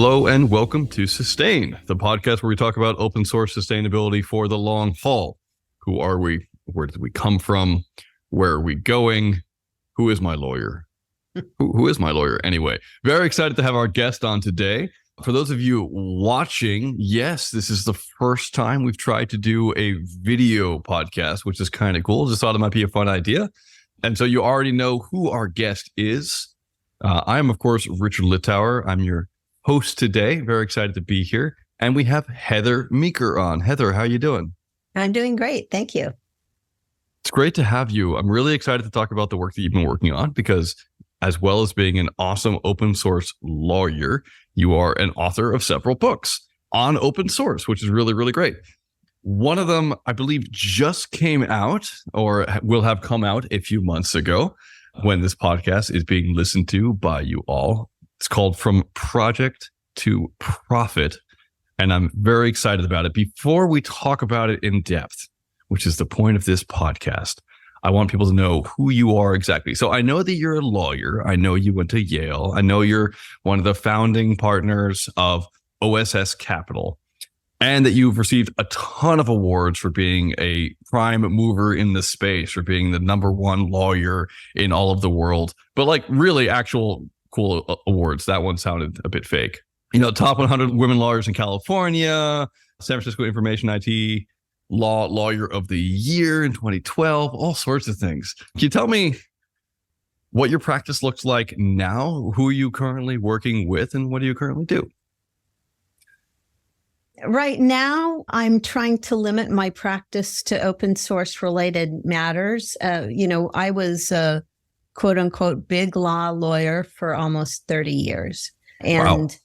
Hello and welcome to Sustain, the podcast where we talk about open source sustainability for the long haul. Who are we? Where did we come from? Where are we going? Who is my lawyer? Who is my lawyer? Anyway, very excited to have our guest on today. For those of you watching, yes, this is the first time we've tried to do a video podcast, which is kind of cool. Just thought it might be a fun idea. And so you already know who our guest is. I am, of course, Richard Littauer. I'm your host today. Very excited to be here. And we have Heather Meeker on. Heather, how you doing? I'm doing great. Thank you. It's great to have you. I'm really excited to talk about the work that you've been working on because as well as being an awesome open source lawyer, you are an author of several books on open source, which is really, really great. One of them, I believe, just came out or will have come out a few months ago when this podcast is being listened to by you all. It's called From Project to Profit, and I'm very excited about it. Before we talk about it in depth, which is the point of this podcast, I want people to know who you are exactly. So I know that you're a lawyer. I know you went to Yale. I know you're one of the founding partners of OSS Capital, and that you've received a ton of awards for being a prime mover in the space, for being the number one lawyer in all of the world. But like really actual cool awards. That one sounded a bit fake. You know, top 100 women lawyers in California, San Francisco Information IT Lawyer of the Year in 2012, all sorts of things. Can you tell me what your practice looks like now? Who are you currently working with and what do you currently do? Right now, I'm trying to limit my practice to open source related matters. I was a quote unquote big law lawyer for almost 30 years. And wow.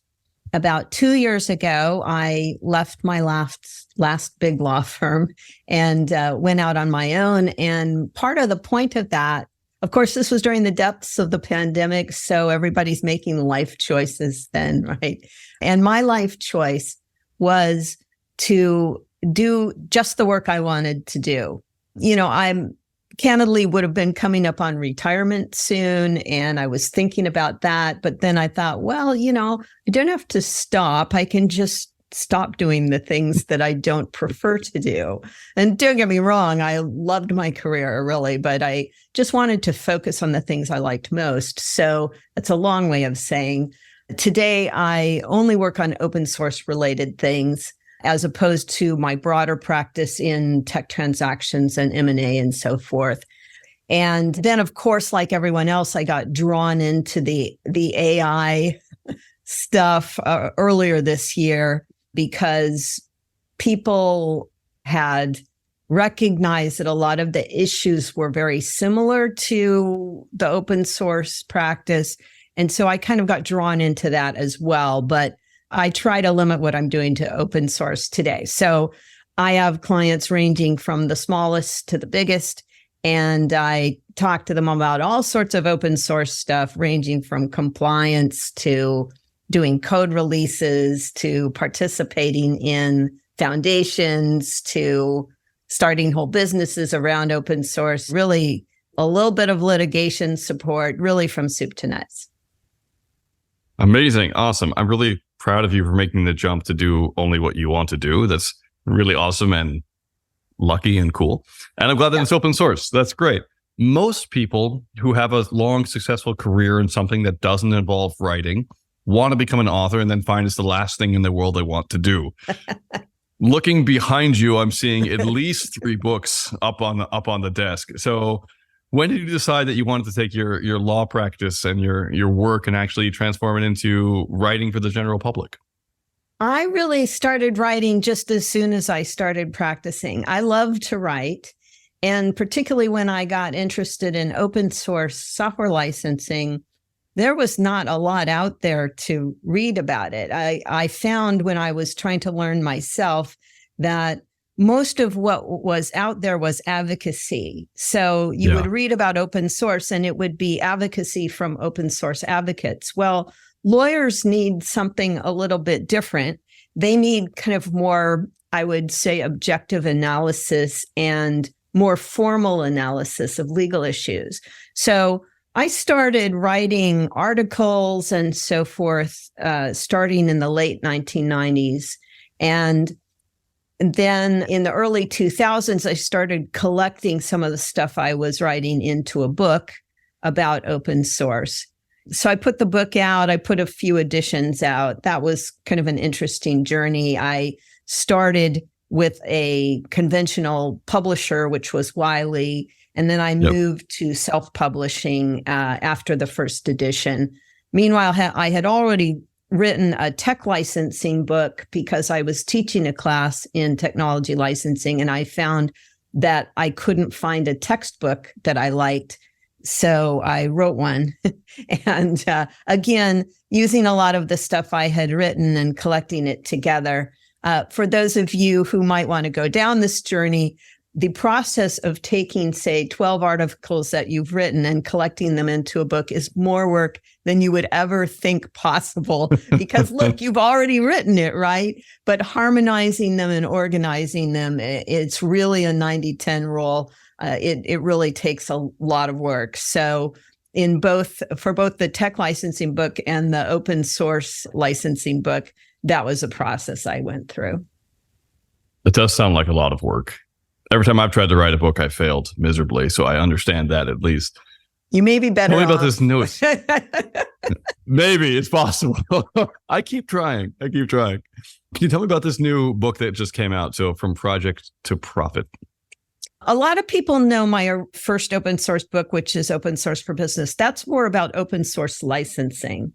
About 2 years ago, I left my last big law firm and went out on my own. And part of the point of that, of course, this was during the depths of the pandemic. So everybody's making life choices then, right? And my life choice was to do just the work I wanted to do. You know, I'm candidly would have been coming up on retirement soon, and I was thinking about that. But then I thought, well, I don't have to stop. I can just stop doing the things that I don't prefer to do. And don't get me wrong, I loved my career, really, but I just wanted to focus on the things I liked most. So that's a long way of saying today I only work on open source related things, as opposed to my broader practice in tech transactions and M&A and so forth. And then, of course, like everyone else, I got drawn into the AI stuff earlier this year because people had recognized that a lot of the issues were very similar to the open source practice. And so I kind of got drawn into that as well. But I try to limit what I'm doing to open source today. So I have clients ranging from the smallest to the biggest, and I talk to them about all sorts of open source stuff, ranging from compliance to doing code releases to participating in foundations to starting whole businesses around open source, really a little bit of litigation support, really from soup to nuts. Amazing. Awesome. I'm really proud of you for making the jump to do only what you want to do. That's really awesome and lucky and cool. And I'm glad that it's open source. That's great. Most people who have a long, successful career in something that doesn't involve writing want to become an author and then find it's the last thing in the world they want to do. Looking behind you, I'm seeing at least 3 books up on the desk. So when did you decide that you wanted to take your law practice and your work and actually transform it into writing for the general public? I really started writing just as soon as I started practicing. I love to write. And particularly when I got interested in open source software licensing, there was not a lot out there to read about it. I found when I was trying to learn myself that most of what was out there was advocacy. So you would read about open source and it would be advocacy from open source advocates. Well, lawyers need something a little bit different. They need kind of more, I would say, objective analysis and more formal analysis of legal issues. So I started writing articles and so forth, starting in the late 1990s. And then in the early 2000s, I started collecting some of the stuff I was writing into a book about open source. So I put the book out. I put a few editions out. That was kind of an interesting journey. I started with a conventional publisher, which was Wiley. And then I moved to self-publishing after the first edition. Meanwhile, I had already written a tech licensing book because I was teaching a class in technology licensing, and I found that I couldn't find a textbook that I liked. So I wrote one. And again, using a lot of the stuff I had written and collecting it together. For those of you who might want to go down this journey, the process of taking, say, 12 articles that you've written and collecting them into a book is more work than you would ever think possible. Because look, you've already written it, right? But harmonizing them and organizing them, it's really a 90-10 rule. It really takes a lot of work. So for both the tech licensing book and the open source licensing book, that was a process I went through. It does sound like a lot of work. Every time I've tried to write a book, I failed miserably. So I understand that at least. You may be better. Tell me about this newest. Maybe it's possible. I keep trying. Can you tell me about this new book that just came out? So From Project to Profit. A lot of people know my first open source book, which is Open Source for Business. That's more about open source licensing.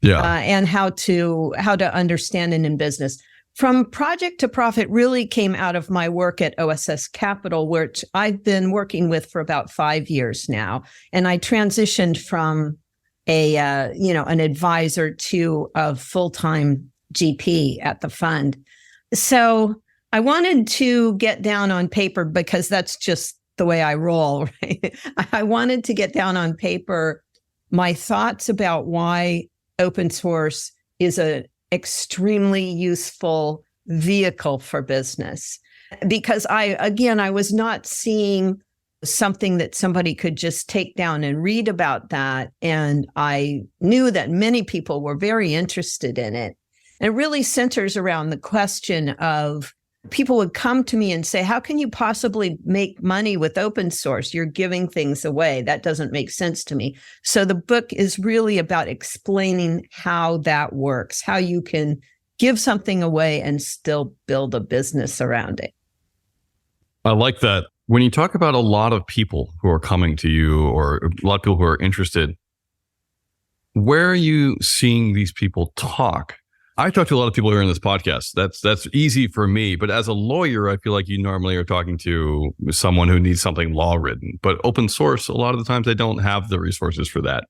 Yeah. And how to understand it in business. From Project to Profit really came out of my work at OSS Capital, which I've been working with for about 5 years now. And I transitioned from an advisor to a full-time GP at the fund. So I wanted to get down on paper, because that's just the way I roll, right? I wanted to get down on paper my thoughts about why open source is an extremely useful vehicle for business. Because I was not seeing something that somebody could just take down and read about that. And I knew that many people were very interested in it. And it really centers around the question of, people would come to me and say, how can you possibly make money with open source? You're giving things away. That doesn't make sense to me. So the book is really about explaining how that works, how you can give something away and still build a business around it. I like that. When you talk about a lot of people who are coming to you, or a lot of people who are interested, where are you seeing these people talk? I talk to a lot of people here in this podcast. That's easy for me. But as a lawyer, I feel like you normally are talking to someone who needs something law written. But open source, a lot of the times they don't have the resources for that.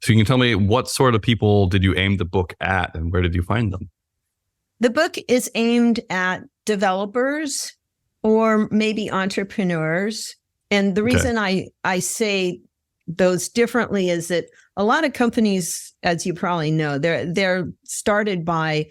So you can tell me, what sort of people did you aim the book at, and where did you find them? The book is aimed at developers or maybe entrepreneurs. And the reason I say those differently is that a lot of companies, as you probably know, they're started by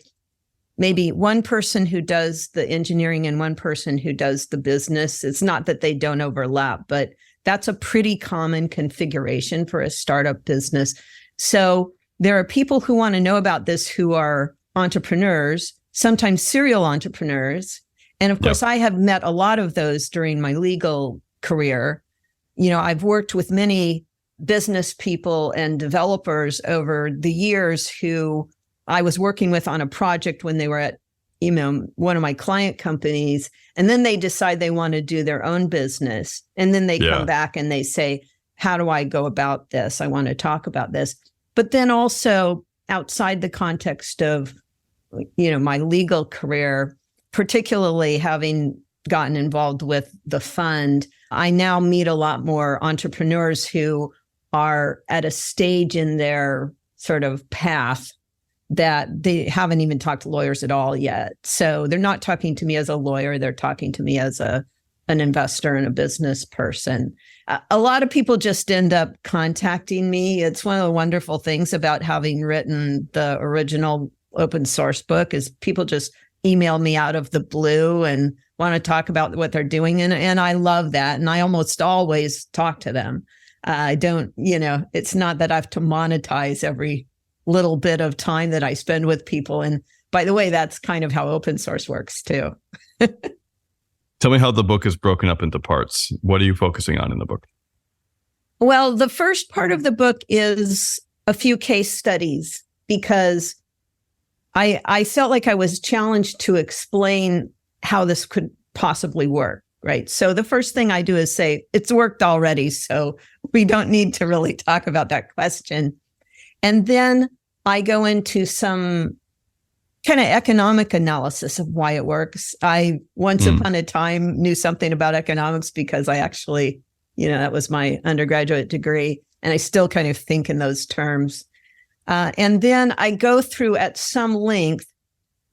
maybe one person who does the engineering and one person who does the business. It's not that they don't overlap, but that's a pretty common configuration for a startup business. So there are people who want to know about this who are entrepreneurs, sometimes serial entrepreneurs. And of course, I have met a lot of those during my legal career. You know, I've worked with many business people and developers over the years who I was working with on a project when they were at, one of my client companies, and then they decide they want to do their own business. And then they come back and they say, how do I go about this? I want to talk about this. But then also outside the context of, my legal career, particularly having gotten involved with the fund, I now meet a lot more entrepreneurs who are at a stage in their sort of path that they haven't even talked to lawyers at all yet. So they're not talking to me as a lawyer. They're talking to me as an investor and a business person. A lot of people just end up contacting me. It's one of the wonderful things about having written the original open source book is people just email me out of the blue and want to talk about what they're doing. And I love that. And I almost always talk to them. I don't, it's not that I have to monetize every little bit of time that I spend with people. And by the way, that's kind of how open source works too. Tell me how the book is broken up into parts. What are you focusing on in the book? Well, the first part of the book is a few case studies because I felt like I was challenged to explain how this could possibly work, right? So the first thing I do is say, it's worked already, so we don't need to really talk about that question. And then I go into some kind of economic analysis of why it works. I once upon a time knew something about economics because I actually, that was my undergraduate degree, and I still kind of think in those terms. And then I go through at some length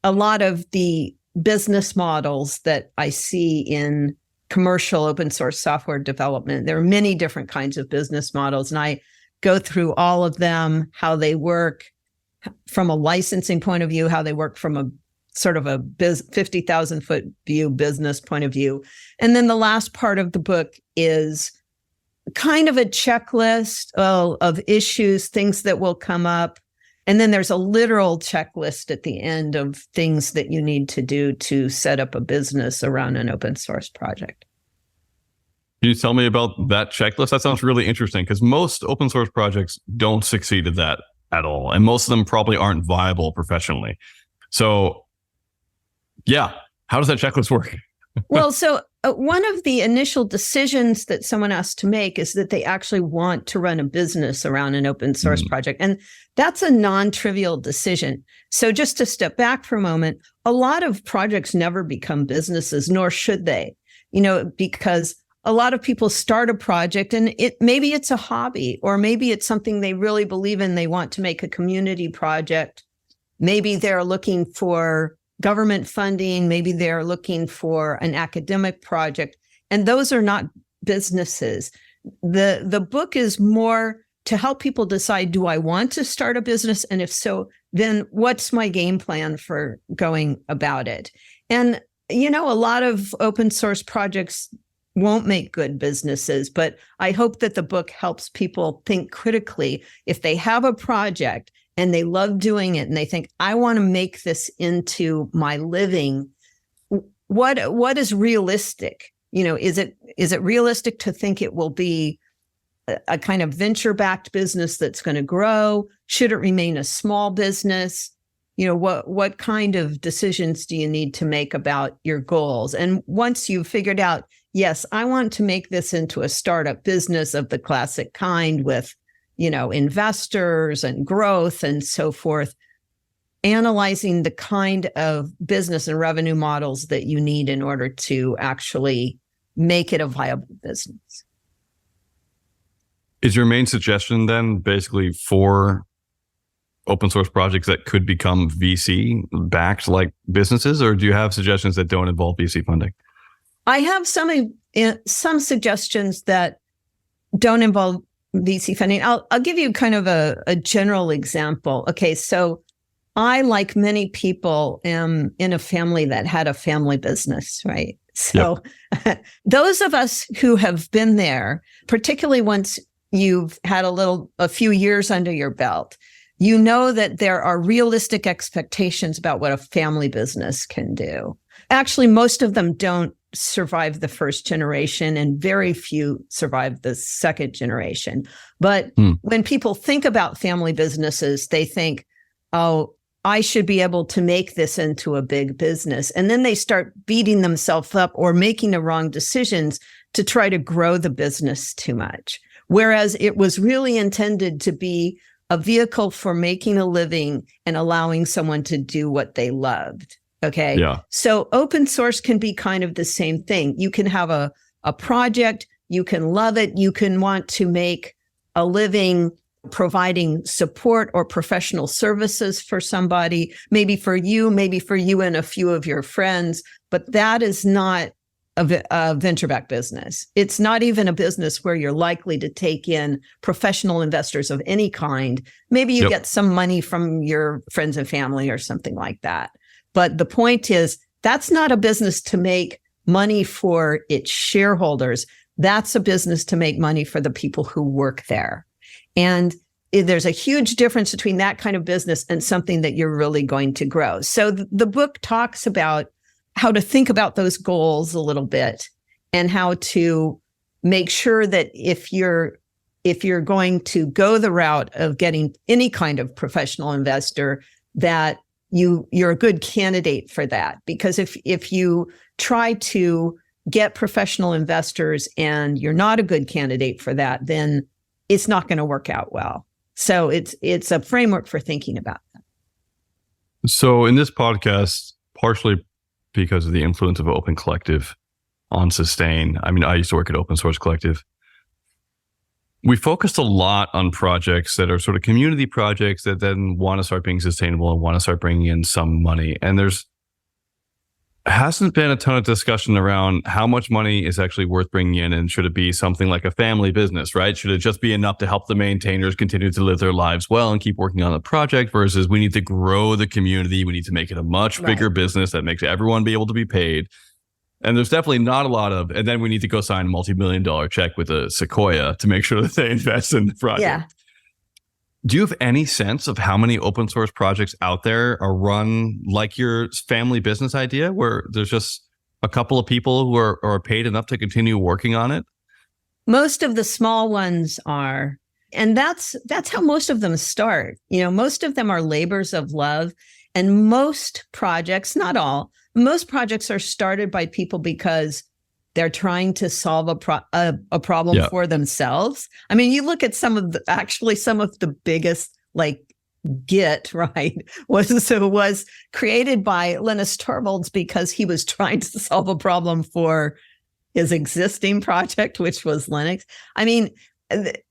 a lot of the business models that I see in commercial open source software development. There are many different kinds of business models, and I go through all of them, how they work from a licensing point of view, how they work from a sort of a 50,000 foot view business point of view. And then the last part of the book is kind of a checklist of issues, things that will come up. And then there's a literal checklist at the end of things that you need to do to set up a business around an open source project. Can you tell me about that checklist? That sounds really interesting because most open source projects don't succeed at that at all. And most of them probably aren't viable professionally. So yeah, how does that checklist work? Well, so one of the initial decisions that someone has to make is that they actually want to run a business around an open source project. And that's a non-trivial decision. So just to step back for a moment, a lot of projects never become businesses, nor should they, because a lot of people start a project and maybe it's a hobby, or maybe it's something they really believe in. They want to make a community project. Maybe they're looking for government funding. Maybe they're looking for an academic project. And those are not businesses. The book is more to help people decide, do I want to start a business? And if so, then what's my game plan for going about it? And, a lot of open source projects won't make good businesses, but I hope that the book helps people think critically. If they have a project and they love doing it and they think, I want to make this into my living, what is realistic? Is it realistic to think it will be a kind of venture-backed business that's going to grow? Should it remain a small business? What kind of decisions do you need to make about your goals? And once you've figured out, yes, I want to make this into a startup business of the classic kind with, investors and growth and so forth, analyzing the kind of business and revenue models that you need in order to actually make it a viable business. Is your main suggestion then basically for open source projects that could become VC backed like businesses, or do you have suggestions that don't involve VC funding? I have some suggestions that don't involve VC funding. I'll give you kind of a general example. Okay, so I, like many people, am in a family that had a family business, right? So those of us who have been there, particularly once you've had a few years under your belt, you know that there are realistic expectations about what a family business can do. Actually, most of them don't survive the first generation and very few survive the second generation. But when people think about family businesses, they think, oh, I should be able to make this into a big business. And then they start beating themselves up or making the wrong decisions to try to grow the business too much. Whereas it was really intended to be a vehicle for making a living and allowing someone to do what they loved. Okay. Yeah. So open source can be kind of the same thing. You can have a project, you can love it, you can want to make a living providing support or professional services for somebody, maybe for you and a few of your friends, but that is not a venture-backed business. It's not even a business where you're likely to take in professional investors of any kind. Maybe you get some money from your friends and family or something like that. But the point is, that's not a business to make money for its shareholders. that's a business to make money for the people who work there. And there's a huge difference between that kind of business and something that you're really going to grow. So the book talks about how to think about those goals a little bit and how to make sure that if you're going to go the route of getting any kind of professional investor, that you're a good candidate for that. Because if you try to get professional investors and you're not a good candidate for that, then it's not going to work out well. So it's a framework for thinking about that. So in this podcast, partially because of the influence of Open Collective on Sustain, I mean, I used to work at Open Source Collective. We focused a lot on projects that are sort of community projects that then want to start being sustainable and want to start bringing in some money. And there's hasn't been a ton of discussion around how much money is actually worth bringing in, and should it be something like a family business, right? Should it just be enough to help the maintainers continue to live their lives well and keep working on the project, versus we need to grow the community. We need to make it a much bigger business that makes everyone be able to be paid. And there's definitely not a lot of, and then we need to go sign a multi-million-dollar check with a Sequoia to make sure that they invest in the project. Yeah. Do you have any sense of how many open source projects out there are run like your family business idea, where there's just a couple of people who are paid enough to continue working on it? Most of the small ones are. And that's how most of them start. You know, most of them are labors of love. And most projects, not all, most projects are started by people because they're trying to solve a problem for themselves. I mean, you look at some of the biggest, like Git, right, was created by Linus Torvalds because he was trying to solve a problem for his existing project, which was Linux. I mean,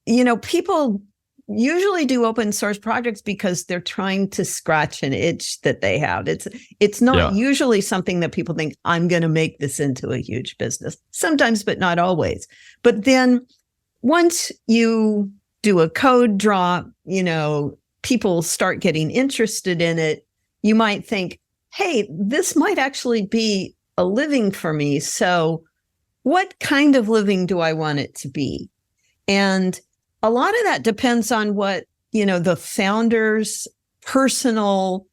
you know, people usually do open source projects because they're trying to scratch an itch that they have. It's not usually something that people think, I'm going to make this into a huge business. Sometimes, but not always. But then once you do a code drop, you know, people start getting interested in it. You might think, hey, this might actually be a living for me. So what kind of living do I want it to be? And a lot of that depends on what, you know, the founder's personal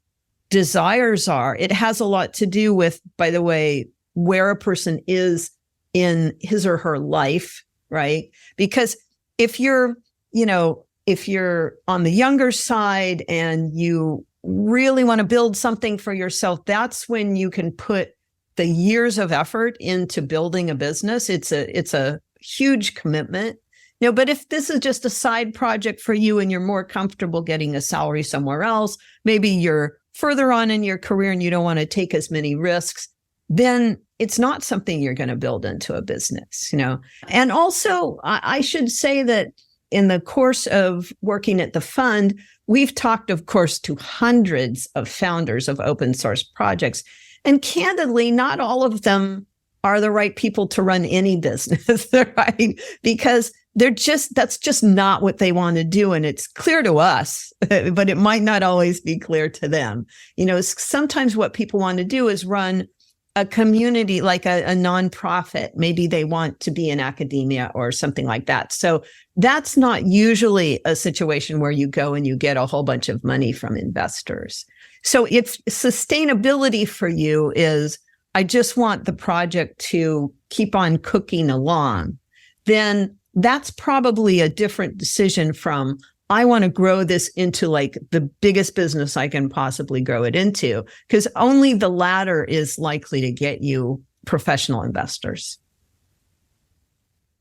desires are. It has a lot to do with, by the way, where a person is in his or her life, right? Because if you're on the younger side and you really want to build something for yourself, that's when you can put the years of effort into building a business. It's a huge commitment. You know, but if this is just a side project for you and you're more comfortable getting a salary somewhere else, maybe you're further on in your career and you don't want to take as many risks, then it's not something you're going to build into a business, you know. And also, I should say that in the course of working at the fund, we've talked, of course, to hundreds of founders of open source projects. And candidly, not all of them are the right people to run any business, right? Because that's just not what they want to do. And it's clear to us, but it might not always be clear to them. You know, sometimes what people want to do is run a community, like a nonprofit. Maybe they want to be in academia or something like that. So that's not usually a situation where you go and you get a whole bunch of money from investors. So if sustainability for you is, I just want the project to keep on cooking along, then that's probably a different decision from, I want to grow this into like the biggest business I can possibly grow it into, because only the latter is likely to get you professional investors.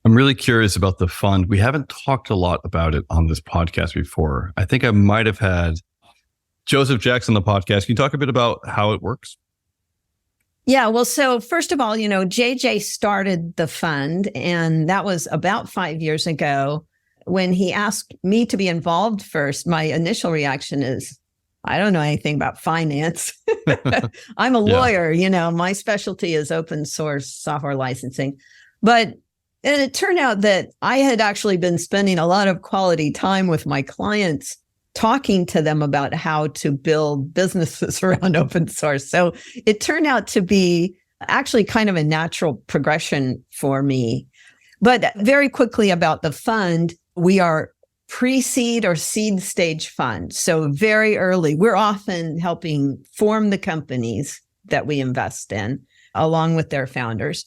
I'm really curious about the fund. We haven't talked a lot about it on this podcast before. I think I might have had Joseph Jackson on the podcast. Can you talk a bit about how it works? Yeah, well, so first of all, you know, JJ started the fund, and that was about 5 years ago. When he asked me to be involved first, my initial reaction is, I don't know anything about finance. I'm a lawyer, you know, my specialty is open source software licensing. And it turned out that I had actually been spending a lot of quality time with my clients, talking to them about how to build businesses around open source. So it turned out to be actually kind of a natural progression for me. But very quickly about the fund, we are pre-seed or seed stage fund. So very early, we're often helping form the companies that we invest in along with their founders.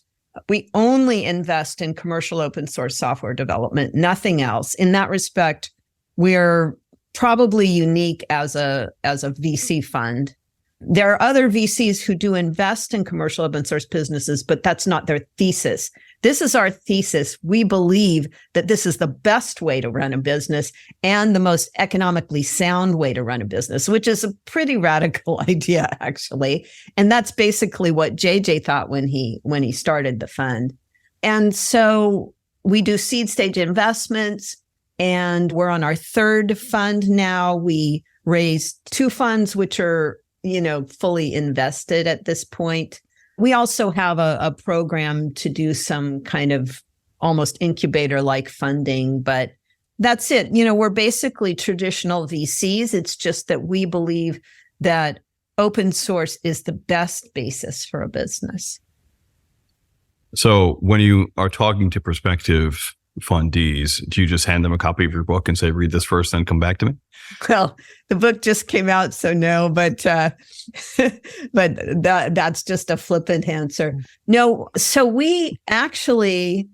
We only invest in commercial open source software development, nothing else. In that respect, we're probably unique as a VC fund. There are other VCs who do invest in commercial open source businesses, but that's not their thesis. This is our thesis. We believe that this is the best way to run a business and the most economically sound way to run a business, which is a pretty radical idea, actually. And that's basically what JJ thought when he started the fund. And so we do seed stage investments, and we're on our third fund now. We raised 2 funds, which are fully invested at this point. We also have a program to do some kind of almost incubator-like funding, but that's it. We're basically traditional VCs. It's just that we believe that open source is the best basis for a business. So when you are talking to prospective fundees, do you just hand them a copy of your book and say, read this first, then come back to me? Well, the book just came out, so no, but that's just a flippant answer. No, so we actually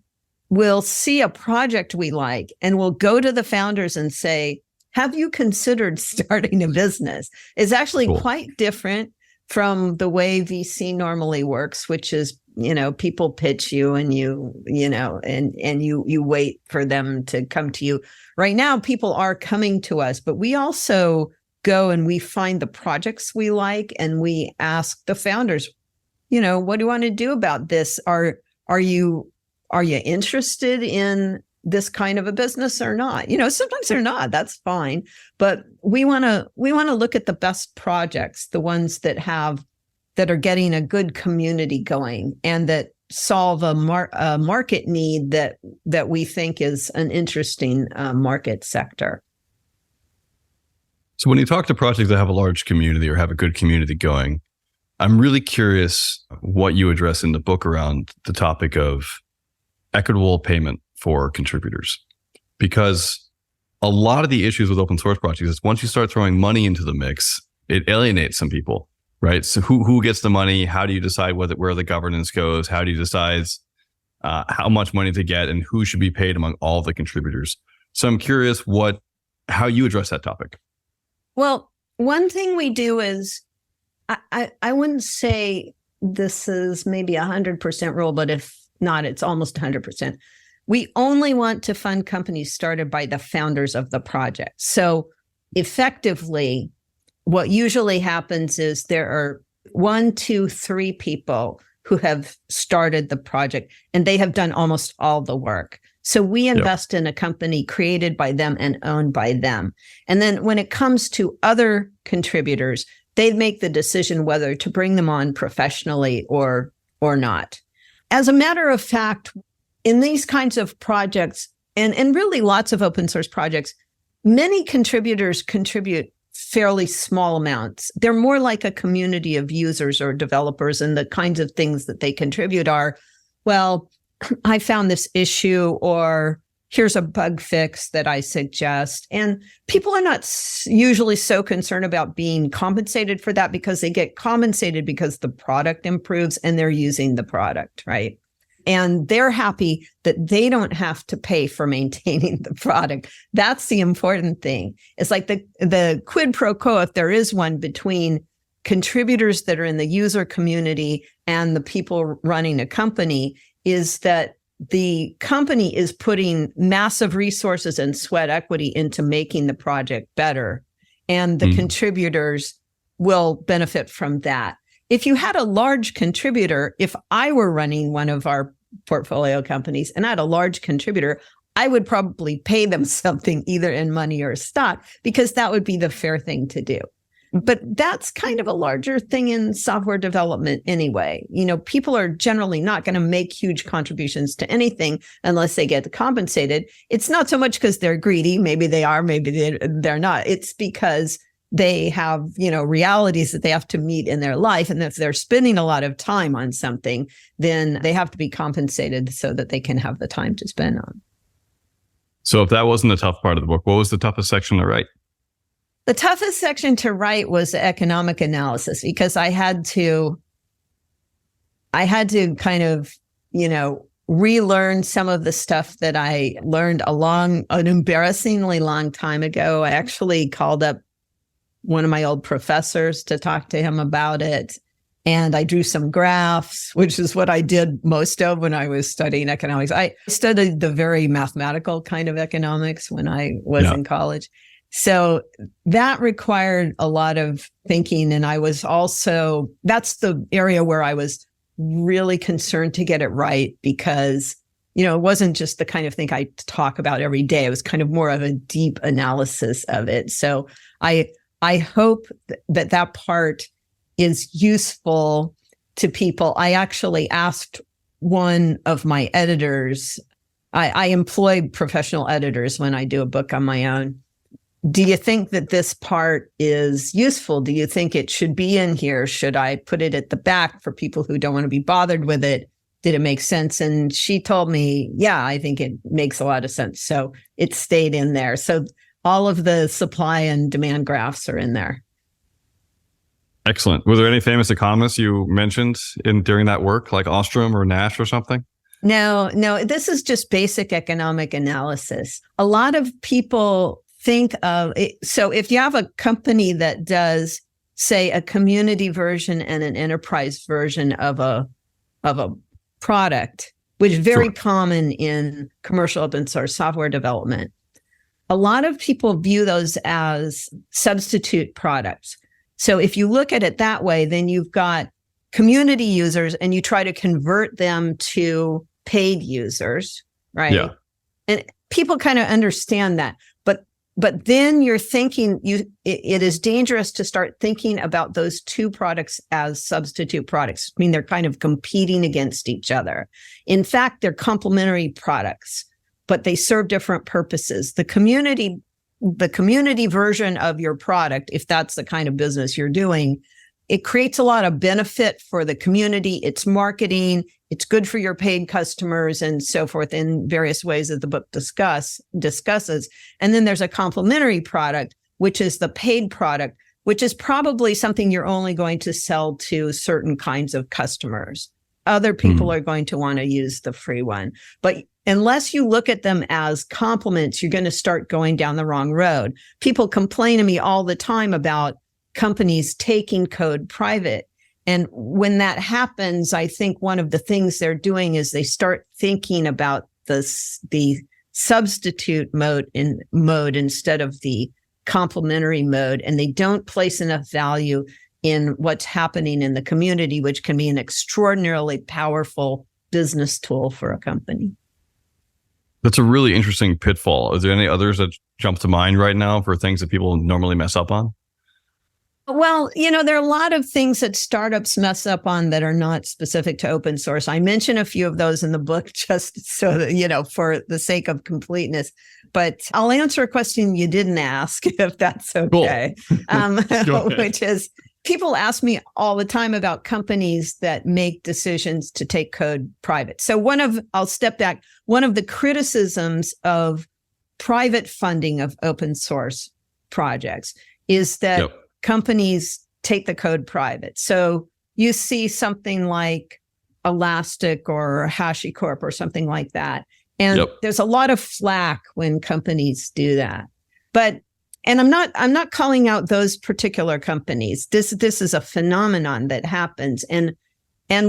will see a project we like and we'll go to the founders and say, have you considered starting a business? It's actually Cool. quite different from the way VC normally works, which is, people pitch you and you wait for them to come to you. Right now, people are coming to us, but we also go and we find the projects we like and we ask the founders, what do you want to do about this? Are you interested in this kind of a business or not? Sometimes they're not, that's fine. But we want to look at the best projects, the ones that are getting a good community going and that solve a market need that we think is an interesting market sector. So when you talk to projects that have a large community or have a good community going, I'm really curious what you address in the book around the topic of equitable payment for contributors. Because a lot of the issues with open source projects is once you start throwing money into the mix, it alienates some people, right? So who gets the money? How do you decide where the governance goes? How do you decide how much money to get and who should be paid among all the contributors? So I'm curious how you address that topic. Well, one thing we do is, I wouldn't say this is maybe 100% rule, but if not, it's almost 100%. We only want to fund companies started by the founders of the project. So effectively, what usually happens is there are 1, 2, 3 people who have started the project and they have done almost all the work. So we invest in a company created by them and owned by them. And then when it comes to other contributors, they make the decision whether to bring them on professionally or not. As a matter of fact, in these kinds of projects, and really lots of open source projects, many contributors contribute fairly small amounts. They're more like a community of users or developers, and the kinds of things that they contribute are, well, I found this issue, or here's a bug fix that I suggest. And people are not usually so concerned about being compensated for that because they get compensated because the product improves and they're using the product, right? And they're happy that they don't have to pay for maintaining the product. That's the important thing. It's like the quid pro quo, if there is one, between contributors that are in the user community and the people running a company, is that the company is putting massive resources and sweat equity into making the project better. And the contributors will benefit from that. If you had a large contributor, if I were running one of our portfolio companies and I had a large contributor, I would probably pay them something either in money or stock, because that would be the fair thing to do. But that's kind of a larger thing in software development anyway. People are generally not going to make huge contributions to anything unless they get compensated. It's not so much because they're greedy. Maybe they are, maybe they're not. It's because they have, realities that they have to meet in their life. And if they're spending a lot of time on something, then they have to be compensated so that they can have the time to spend on. So if that wasn't the tough part of the book, what was the toughest section to write? The toughest section to write was the economic analysis, because I had to kind of, relearn some of the stuff that I learned an embarrassingly long time ago. I actually called up one of my old professors to talk to him about it. And I drew some graphs, which is what I did most of when I was studying economics. I studied the very mathematical kind of economics when I was in college. So that required a lot of thinking. And I was also, that's the area where I was really concerned to get it right, because, it wasn't just the kind of thing I talk about every day. It was kind of more of a deep analysis of it. So I hope that part is useful to people. I actually asked one of my editors, I employ professional editors when I do a book on my own. Do you think that this part is useful? Do you think it should be in here? Should I put it at the back for people who don't want to be bothered with it? Did it make sense? And she told me, yeah, I think it makes a lot of sense. So it stayed in there. So all of the supply and demand graphs are in there. Excellent. Were there any famous economists you mentioned during that work, like Ostrom or Nash or something? No, this is just basic economic analysis. A lot of people think of it. So if you have a company that does, say, a community version and an enterprise version of a product, which is very common in commercial open source software development, a lot of people view those as substitute products. So if you look at it that way, then you've got community users and you try to convert them to paid users, right? Yeah. And people kind of understand that. But then you're thinking it is dangerous to start thinking about those two products as substitute products. I mean, they're kind of competing against each other. In fact, they're complementary products, but they serve different purposes. The community version of your product, if that's the kind of business you're doing, it creates a lot of benefit for the community. It's marketing, it's good for your paid customers and so forth in various ways that the book discusses. And then there's a complementary product, which is the paid product, which is probably something you're only going to sell to certain kinds of customers. Other people are going to want to use the free one. But unless you look at them as complements, you're going to start going down the wrong road. People complain to me all the time about companies taking code private. And when that happens, I think one of the things they're doing is they start thinking about the substitute mode instead of the complementary mode. And they don't place enough value in what's happening in the community, which can be an extraordinarily powerful business tool for a company. That's a really interesting pitfall. Is there any others that jump to mind right now for things that people normally mess up on? Well, there are a lot of things that startups mess up on that are not specific to open source. I mention a few of those in the book just so that, for the sake of completeness. But I'll answer a question you didn't ask, if that's okay. Cool. Which is, people ask me all the time about companies that make decisions to take code private. So I'll step back. One of the criticisms of private funding of open source projects is that companies take the code private. So you see something like Elastic or HashiCorp or something like that. And there's a lot of flack when companies do that. And I'm not calling out those particular companies. This is a phenomenon that happens. And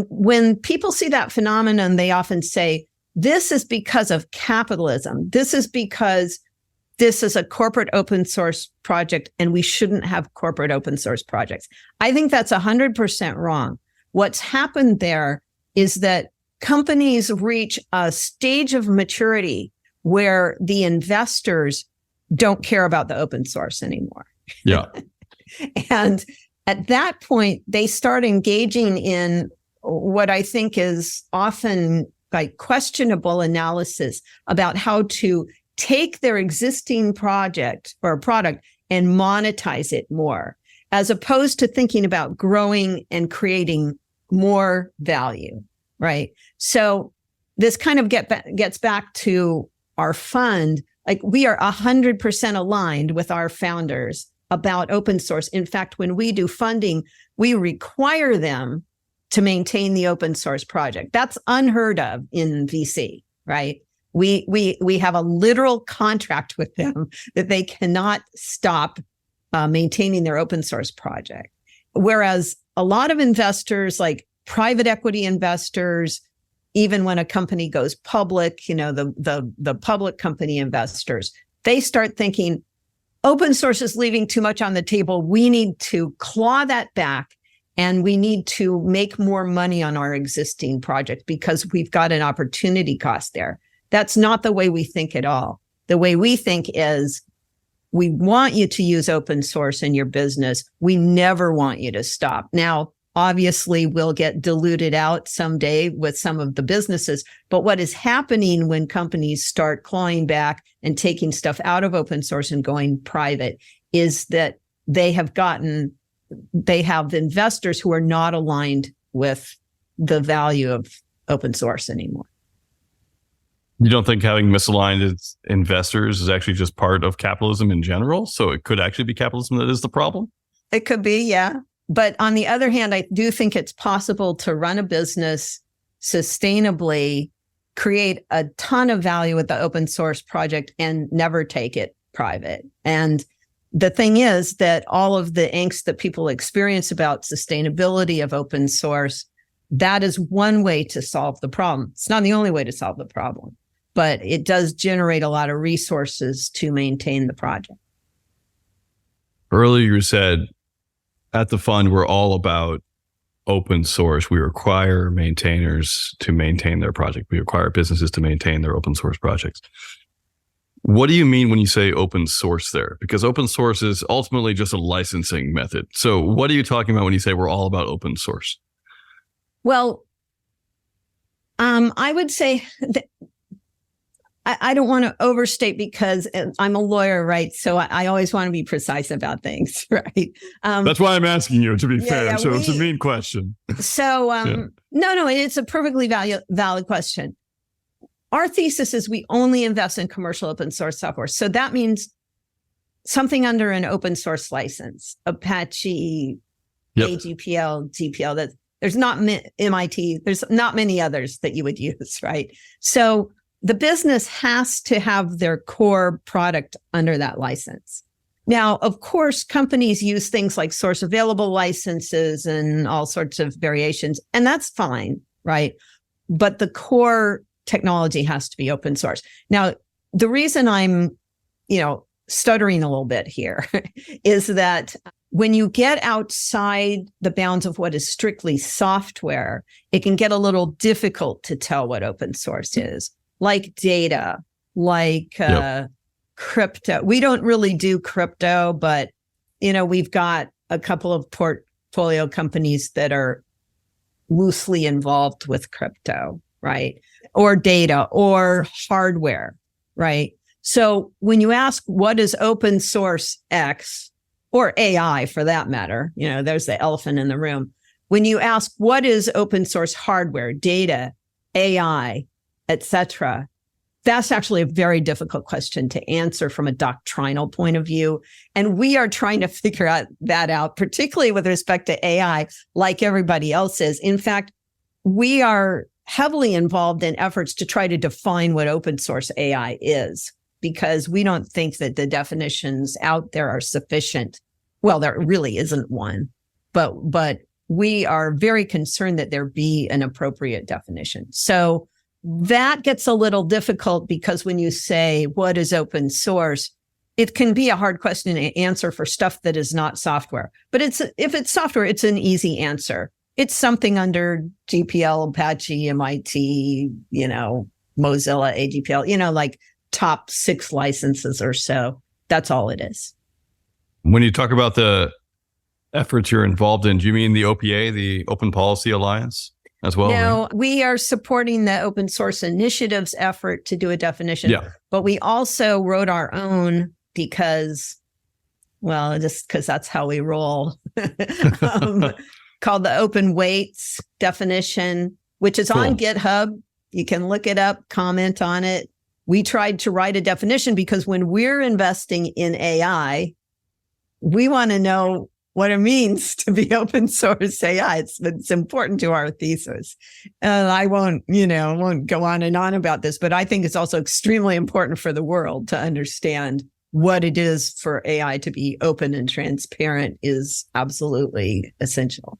when people see that phenomenon, they often say, this is because of capitalism. This is because this is a corporate open source project and we shouldn't have corporate open source projects. I think that's 100% wrong. What's happened there is that companies reach a stage of maturity where the investors don't care about the open source anymore. Yeah. And at that point, they start engaging in what I think is often like questionable analysis about how to take their existing project or product and monetize it more, as opposed to thinking about growing and creating more value, right? So this kind of gets back to our fund. Like, we are 100% aligned with our founders about open source. In fact, when we do funding, we require them to maintain the open source project. That's unheard of in VC, right? We have a literal contract with them that they cannot stop maintaining their open source project. Whereas a lot of investors, like private equity investors, even when a company goes public, the public company investors, they start thinking, open source is leaving too much on the table. We need to claw that back, and we need to make more money on our existing project because we've got an opportunity cost there. That's not the way we think at all. The way we think is, we want you to use open source in your business. We never want you to stop. Now, obviously, we'll get diluted out someday with some of the businesses. But what is happening when companies start clawing back and taking stuff out of open source and going private is that they have investors who are not aligned with the value of open source anymore. You don't think having misaligned investors is actually just part of capitalism in general? So it could actually be capitalism that is the problem? It could be, yeah. But on the other hand, I do think it's possible to run a business sustainably, create a ton of value with the open source project, and never take it private. And the thing is that all of the angst that people experience about sustainability of open source, that is one way to solve the problem. It's not the only way to solve the problem, but it does generate a lot of resources to maintain the project. Earlier you said, at the fund, we're all about open source. We require maintainers to maintain their project. We require businesses to maintain their open source projects. What do you mean when you say open source there? Because open source is ultimately just a licensing method. So what are you talking about when you say we're all about open source? Well, I would say that I don't want to overstate, because I'm a lawyer, right? So I always want to be precise about things, right? That's why I'm asking you, to be fair. Yeah, so it's a mean question. So no, it's a perfectly valid question. Our thesis is we only invest in commercial open source software. So that means something under an open source license, Apache, AGPL, GPL. That there's not MIT. There's not many others that you would use, right? So the business has to have their core product under that license. Now, of course, companies use things like source available licenses and all sorts of variations, and that's fine, right? But the core technology has to be open source. Now, the reason I'm, stuttering a little bit here is that when you get outside the bounds of what is strictly software, it can get a little difficult to tell what open source is. Like data, like crypto. We don't really do crypto, but, we've got a couple of portfolio companies that are loosely involved with crypto, right? Or data or hardware, right? So when you ask what is open source X, or AI for that matter, there's the elephant in the room. When you ask what is open source hardware, data, AI, etc., that's actually a very difficult question to answer from a doctrinal point of view. And we are trying to figure that out, particularly with respect to AI, like everybody else is. In fact, we are heavily involved in efforts to try to define what open source AI is, because we don't think that the definitions out there are sufficient. Well, there really isn't one, but we are very concerned that there be an appropriate definition. So that gets a little difficult, because when you say what is open source, it can be a hard question to answer for stuff that is not software. But if it's software, it's an easy answer. It's something under GPL, Apache, MIT, Mozilla, AGPL, like top 6 licenses or so. That's all it is. When you talk about the efforts you're involved in, do you mean the OPA, the Open Policy Alliance, as well? No, we are supporting the open source initiative's effort to do a definition. Yeah. But we also wrote our own, because well, just because that's how we roll, um, called the open weights definition, which is on GitHub. You can look it up, comment on it. We tried to write a definition because when we're investing in AI, we want to know what it means to be open source AI. It's important to our thesis. And I won't go on and on about this, but I think it's also extremely important for the world to understand what it is for AI to be open and transparent is absolutely essential.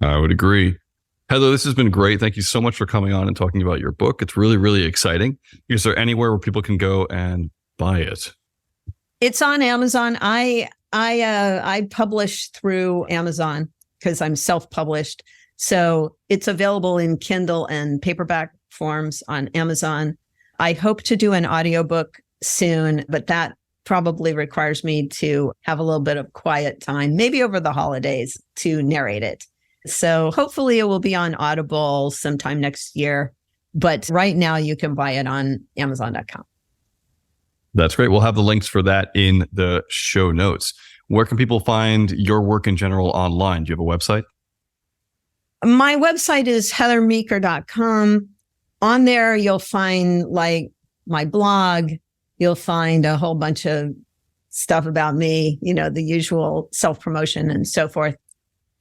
I would agree. Heather, this has been great. Thank you so much for coming on and talking about your book. It's really, really exciting. Is there anywhere where people can go and buy it? It's on Amazon. I publish through Amazon because I'm self-published. So it's available in Kindle and paperback forms on Amazon. I hope to do an audiobook soon, but that probably requires me to have a little bit of quiet time, maybe over the holidays, to narrate it. So hopefully it will be on Audible sometime next year. But right now you can buy it on Amazon.com. That's great. We'll have the links for that in the show notes. Where can people find your work in general online? Do you have a website? My website is heathermeeker.com. On there, you'll find like my blog. You'll find a whole bunch of stuff about me, the usual self-promotion and so forth.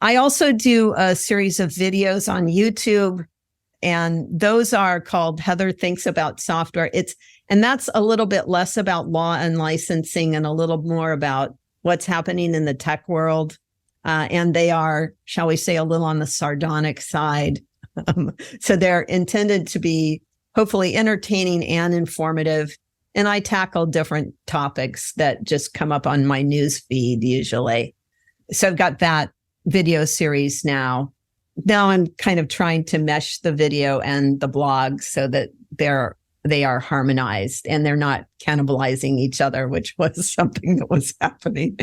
I also do a series of videos on YouTube, and those are called Heather Thinks About Software. And that's a little bit less about law and licensing and a little more about what's happening in the tech world. And they are, shall we say, a little on the sardonic side. So they're intended to be hopefully entertaining and informative. And I tackle different topics that just come up on my news feed usually. So I've got that video series now. Now I'm kind of trying to mesh the video and the blog so that they are harmonized and they're not cannibalizing each other, which was something that was happening.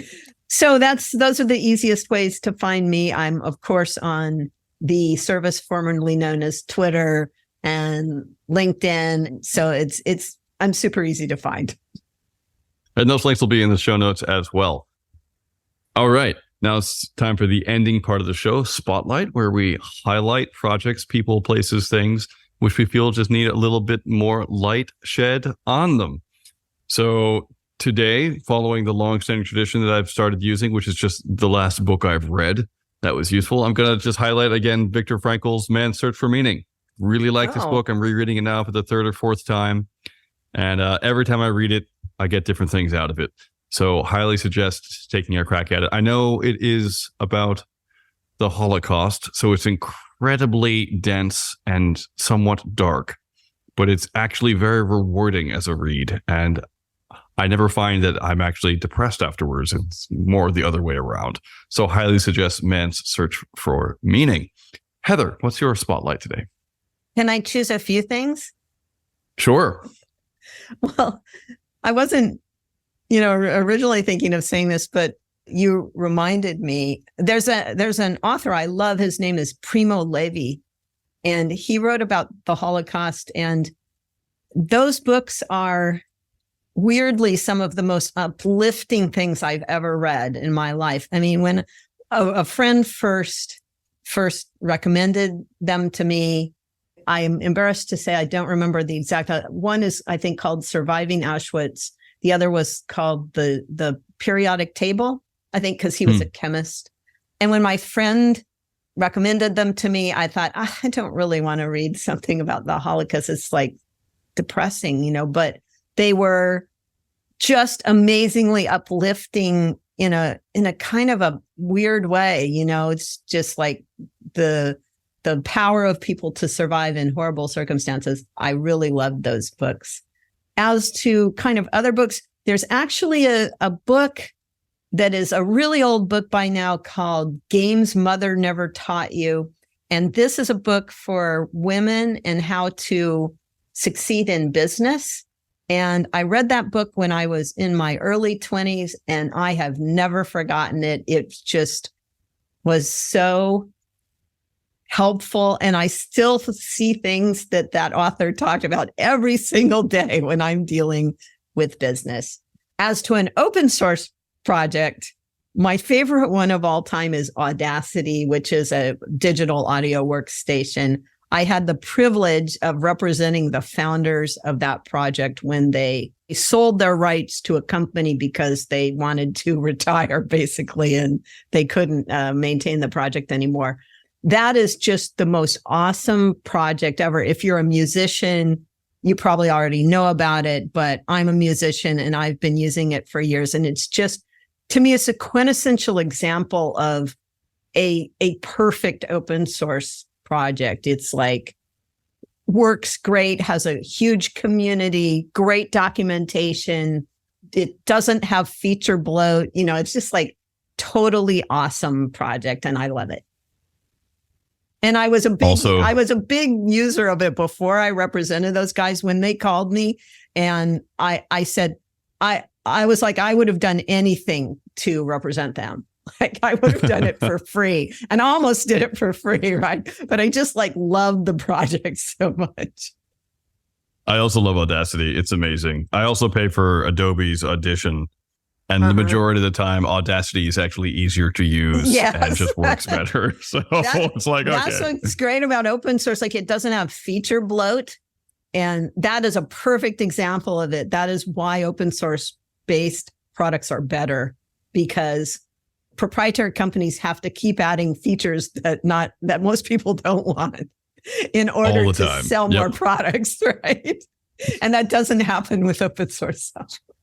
So those are the easiest ways to find me. I'm of course on the service formerly known as Twitter and LinkedIn. So I'm super easy to find. And those links will be in the show notes as well. All right. Now it's time for the ending part of the show, Spotlight, where we highlight projects, people, places, things, which we feel just need a little bit more light shed on them. So today, following the long-standing tradition that I've started using, which is just the last book I've read that was useful, I'm going to just highlight again Viktor Frankl's Man's Search for Meaning. Really like this book. I'm rereading it now for the third or fourth time. And every time I read it, I get different things out of it. So highly suggest taking a crack at it. I know it is about the Holocaust, so it's incredibly dense and somewhat dark, but it's actually very rewarding as a read. And I never find that I'm actually depressed afterwards. It's more the other way around. So highly suggest Man's Search for Meaning. Heather, what's your spotlight today? Can I choose a few things? Sure. Well, I wasn't originally thinking of saying this, but you reminded me. There's an author I love. His name is Primo Levi, and he wrote about the Holocaust. And those books are weirdly some of the most uplifting things I've ever read in my life. I mean, when a friend first recommended them to me, I'm embarrassed to say I don't remember the exact. One is, I think, called Surviving Auschwitz. The other was called the Periodic Table, I think, because he was a chemist. And when my friend recommended them to me, I thought, I don't really want to read something about the Holocaust. It's like depressing, but they were just amazingly uplifting in a kind of a weird way. It's just like the power of people to survive in horrible circumstances. I really loved those books. As to kind of other books, there's actually a book that is a really old book by now called Games Mother Never Taught You. And this is a book for women and how to succeed in business. And I read that book when I was in my early 20s, and I have never forgotten it. It just was so helpful. And I still see things that author talked about every single day when I'm dealing with business. As to an open source project. My favorite one of all time is Audacity, which is a digital audio workstation. I had the privilege of representing the founders of that project when they sold their rights to a company because they wanted to retire, basically, and they couldn't maintain the project anymore. That is just the most awesome project ever. If you're a musician, you probably already know about it, but I'm a musician and I've been using it for years. And it's just, to me, it's a quintessential example of a perfect open source project. It's like, works great, has a huge community, great documentation. It doesn't have feature bloat. It's just like totally awesome project. And I love it. And I was a big user of it before I represented those guys when they called me. And I said, I was like, I would have done anything to represent them. Like I would have done it for free, and I almost did it for free, right? But I just loved the project so much. I also love Audacity. It's amazing. I also pay for Adobe's Audition, and the majority of the time, Audacity is actually easier to use and just works better. So it's like, that's what's great about open source. Like, it doesn't have feature bloat, and that is a perfect example of it. That is why open source based products are better, because proprietary companies have to keep adding features that most people don't want in order to sell more products, right? And that doesn't happen with open source software.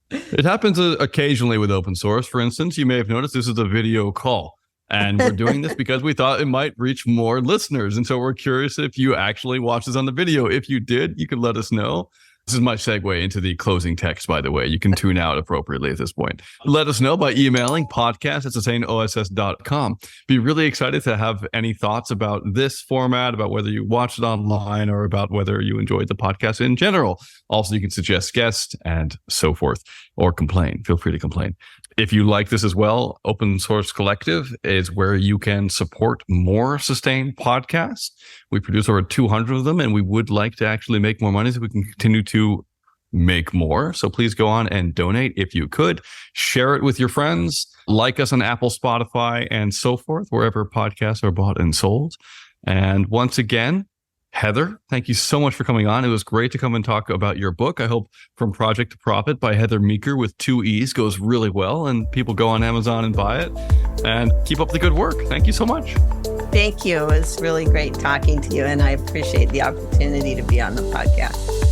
It happens occasionally with open source. For instance, you may have noticed this is a video call, and we're doing this because we thought it might reach more listeners. And so we're curious if you actually watched this on the video. If you did, you could let us know. This is my segue into the closing text, by the way. You can tune out appropriately at this point. Let us know by emailing podcast@sustainoss.com. Be really excited to have any thoughts about this format, about whether you watched it online or about whether you enjoyed the podcast in general. Also, you can suggest guests and so forth, or complain. Feel free to complain. If you like this as well, Open Source Collective is where you can support more sustained podcasts. We produce over 200 of them, and we would like to actually make more money so we can continue to make more. So please go on and donate if you could. Share it with your friends. Like us on Apple, Spotify, and so forth, wherever podcasts are bought and sold. And once again, Heather, thank you so much for coming on. It was great to come and talk about your book. I hope From Project to Profit by Heather Meeker with 2 E's goes really well, and people go on Amazon and buy it. And keep up the good work. Thank you so much. Thank you. It was really great talking to you, and I appreciate the opportunity to be on the podcast.